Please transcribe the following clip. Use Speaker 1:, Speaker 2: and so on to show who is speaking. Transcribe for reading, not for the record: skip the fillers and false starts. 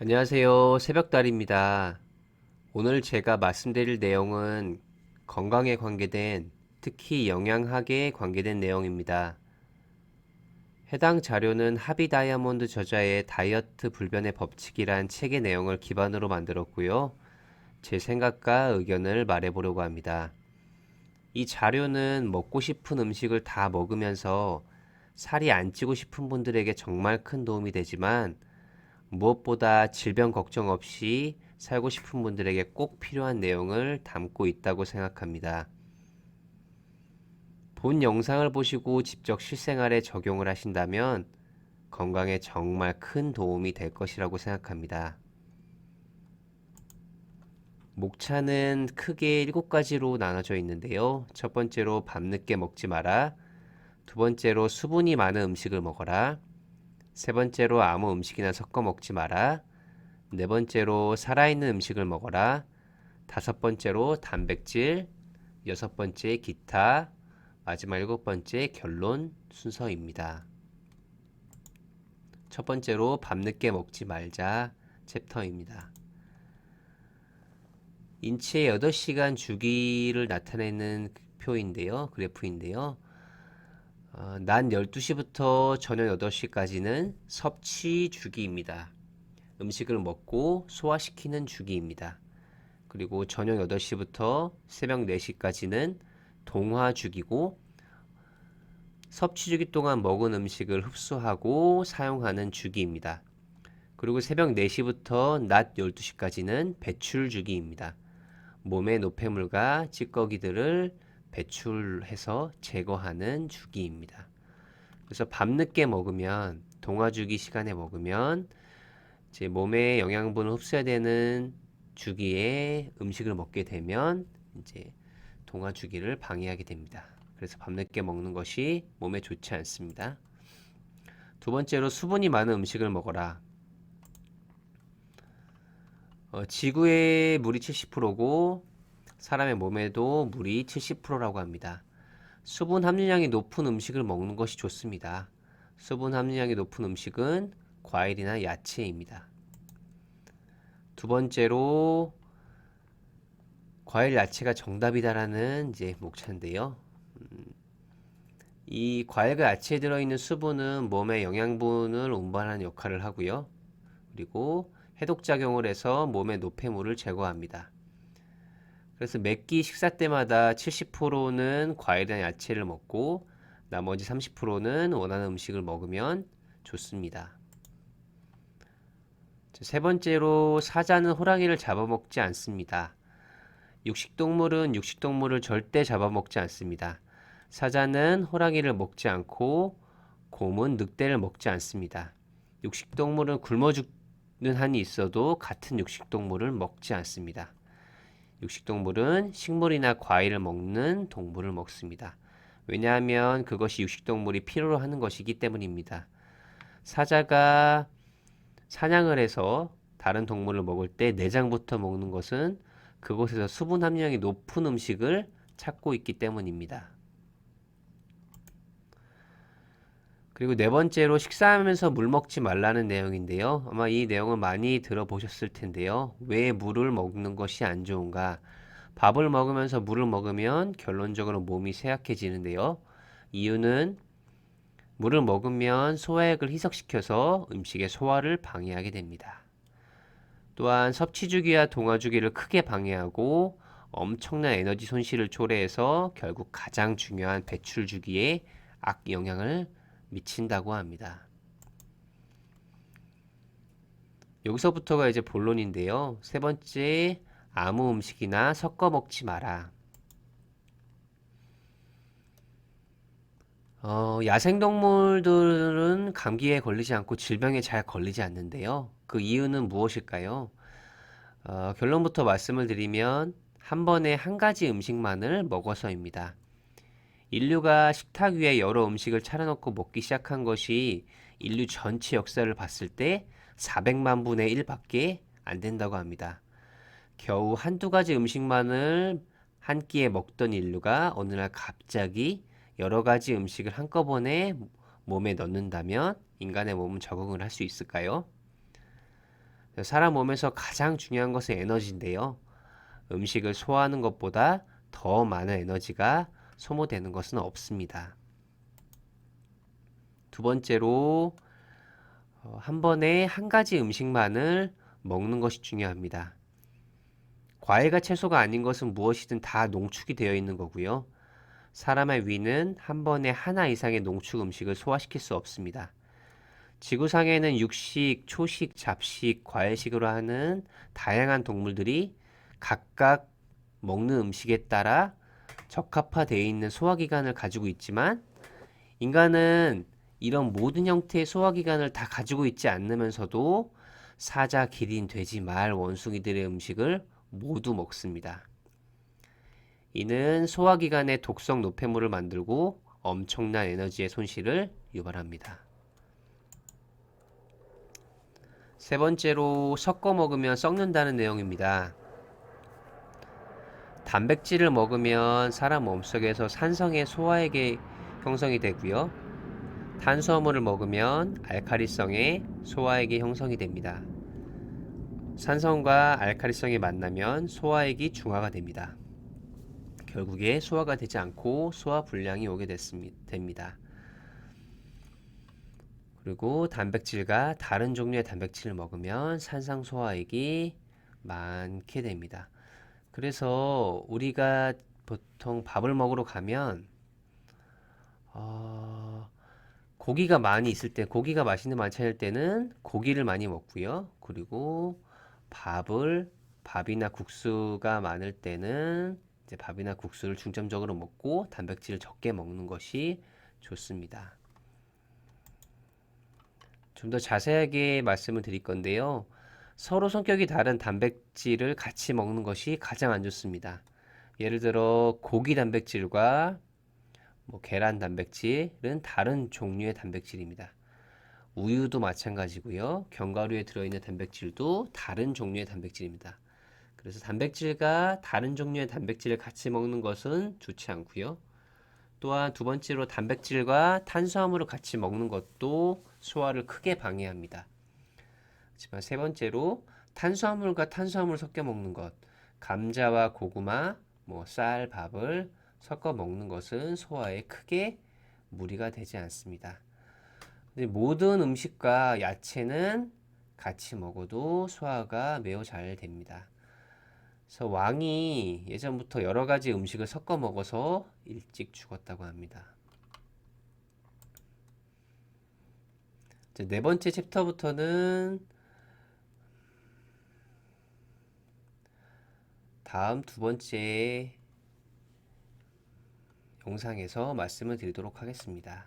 Speaker 1: 안녕하세요. 새벽달입니다. 오늘 제가 말씀드릴 내용은 건강에 관계된, 특히 영양학에 관계된 내용입니다. 해당 자료는 하비 다이아몬드 저자의 다이어트 불변의 법칙이란 책의 내용을 기반으로 만들었고요. 제 생각과 의견을 말해보려고 합니다. 이 자료는 먹고 싶은 음식을 다 먹으면서 살이 안 찌고 싶은 분들에게 정말 큰 도움이 되지만 무엇보다 질병 걱정 없이 살고 싶은 분들에게 꼭 필요한 내용을 담고 있다고 생각합니다. 본 영상을 보시고 직접 실생활에 적용을 하신다면 건강에 정말 큰 도움이 될 것이라고 생각합니다. 목차는 크게 7가지로 나눠져 있는데요. 첫 번째로 밤늦게 먹지 마라. 두 번째로 수분이 많은 음식을 먹어라. 세 번째로 아무 음식이나 섞어 먹지 마라. 네 번째로 살아있는 음식을 먹어라. 다섯 번째로 단백질, 여섯 번째 기타, 마지막 일곱 번째 결론 순서입니다. 첫 번째로 밤늦게 먹지 말자 챕터입니다. 인체의 8시간 주기를 나타내는 표인데요. 그래프인데요. 낮 12시부터 저녁 8시까지는 섭취 주기입니다. 음식을 먹고 소화시키는 주기입니다. 그리고 저녁 8시부터 새벽 4시까지는 동화 주기고 섭취 주기 동안 먹은 음식을 흡수하고 사용하는 주기입니다. 그리고 새벽 4시부터 낮 12시까지는 배출 주기입니다. 몸의 노폐물과 찌꺼기들을 배출해서 제거하는 주기입니다. 그래서 밤늦게 먹으면 동화 주기 시간에 먹으면 제 몸에 영양분을 흡수해야 되는 주기에 음식을 먹게 되면 이제 동화 주기를 방해하게 됩니다. 그래서 밤늦게 먹는 것이 몸에 좋지 않습니다. 두 번째로 수분이 많은 음식을 먹어라. 지구의 물이 70%고 사람의 몸에도 물이 70%라고 합니다. 수분 함유량이 높은 음식을 먹는 것이 좋습니다. 수분 함유량이 높은 음식은 과일이나 야채입니다. 두 번째로 과일 야채가 정답이다라는 이제 목차인데요. 이 과일과 야채에 들어있는 수분은 몸에 영양분을 운반하는 역할을 하고요. 그리고 해독작용을 해서 몸의 노폐물을 제거합니다. 그래서 매끼 식사 때마다 70%는 과일이나 야채를 먹고 나머지 30%는 원하는 음식을 먹으면 좋습니다. 세 번째로 사자는 호랑이를 잡아먹지 않습니다. 육식동물은 육식동물을 절대 잡아먹지 않습니다. 사자는 호랑이를 먹지 않고 곰은 늑대를 먹지 않습니다. 육식동물은 굶어 죽는 한이 있어도 같은 육식동물을 먹지 않습니다. 육식동물은 식물이나 과일을 먹는 동물을 먹습니다. 왜냐하면 그것이 육식동물이 필요로 하는 것이기 때문입니다. 사자가 사냥을 해서 다른 동물을 먹을 때 내장부터 먹는 것은 그곳에서 수분 함량이 높은 음식을 찾고 있기 때문입니다. 그리고 네 번째로 식사하면서 물 먹지 말라는 내용인데요. 아마 이 내용을 많이 들어보셨을 텐데요. 왜 물을 먹는 것이 안 좋은가? 밥을 먹으면서 물을 먹으면 결론적으로 몸이 쇠약해지는데요. 이유는 물을 먹으면 소화액을 희석시켜서 음식의 소화를 방해하게 됩니다. 또한 섭취 주기와 동화 주기를 크게 방해하고 엄청난 에너지 손실을 초래해서 결국 가장 중요한 배출 주기에 악영향을 미친다고 합니다. 여기서부터가 이제 본론인데요. 세 번째, 아무 음식이나 섞어 먹지 마라. 야생동물들은 감기에 걸리지 않고 질병에 잘 걸리지 않는데요. 그 이유는 무엇일까요? 결론부터 말씀을 드리면 한 번에 한 가지 음식만을 먹어서입니다. 인류가 식탁 위에 여러 음식을 차려놓고 먹기 시작한 것이 인류 전체 역사를 봤을 때 400만 분의 1밖에 안 된다고 합니다. 겨우 한두 가지 음식만을 한 끼에 먹던 인류가 어느 날 갑자기 여러 가지 음식을 한꺼번에 몸에 넣는다면 인간의 몸은 적응을 할 수 있을까요? 사람 몸에서 가장 중요한 것은 에너지인데요. 음식을 소화하는 것보다 더 많은 에너지가 소모되는 것은 없습니다. 두 번째로 한 번에 한 가지 음식만을 먹는 것이 중요합니다. 과일과 채소가 아닌 것은 무엇이든 다 농축이 되어 있는 거고요. 사람의 위는 한 번에 하나 이상의 농축 음식을 소화시킬 수 없습니다. 지구상에는 육식, 초식, 잡식, 과일식으로 하는 다양한 동물들이 각각 먹는 음식에 따라 적합화되어 있는 소화기관을 가지고 있지만 인간은 이런 모든 형태의 소화기관을 다 가지고 있지 않으면서도 사자, 기린, 돼지, 말, 원숭이들의 음식을 모두 먹습니다. 이는 소화기관의 독성 노폐물을 만들고 엄청난 에너지의 손실을 유발합니다. 세 번째로 섞어 먹으면 썩는다는 내용입니다. 단백질을 먹으면 사람 몸속에서 산성의 소화액이 형성이 되고요. 탄수화물을 먹으면 알칼리성의 소화액이 형성이 됩니다. 산성과 알칼리성이 만나면 소화액이 중화가 됩니다. 결국에 소화가 되지 않고 소화 불량이 오게 됩니다. 그리고 단백질과 다른 종류의 단백질을 먹으면 산성 소화액이 많게 됩니다. 그래서 우리가 보통 밥을 먹으러 가면 고기가 많이 있을 때, 고기가 맛있는 반찬일 때는 고기를 많이 먹고요. 그리고 밥이나 국수가 많을 때는 이제 밥이나 국수를 중점적으로 먹고 단백질을 적게 먹는 것이 좋습니다. 좀 더 자세하게 말씀을 드릴 건데요. 서로 성격이 다른 단백질을 같이 먹는 것이 가장 안 좋습니다. 예를 들어 고기 단백질과 계란 단백질은 다른 종류의 단백질입니다. 우유도 마찬가지고요. 견과류에 들어있는 단백질도 다른 종류의 단백질입니다. 그래서 단백질과 다른 종류의 단백질을 같이 먹는 것은 좋지 않고요. 또한 두 번째로 단백질과 탄수화물을 같이 먹는 것도 소화를 크게 방해합니다. 하지만 세 번째로 탄수화물과 탄수화물 섞여 먹는 것, 감자와 고구마, 쌀, 밥을 섞어 먹는 것은 소화에 크게 무리가 되지 않습니다. 모든 음식과 야채는 같이 먹어도 소화가 매우 잘 됩니다. 그래서 왕이 예전부터 여러 가지 음식을 섞어 먹어서 일찍 죽었다고 합니다. 이제 네 번째 챕터부터는 다음 두 번째 영상에서 말씀을 드리도록 하겠습니다.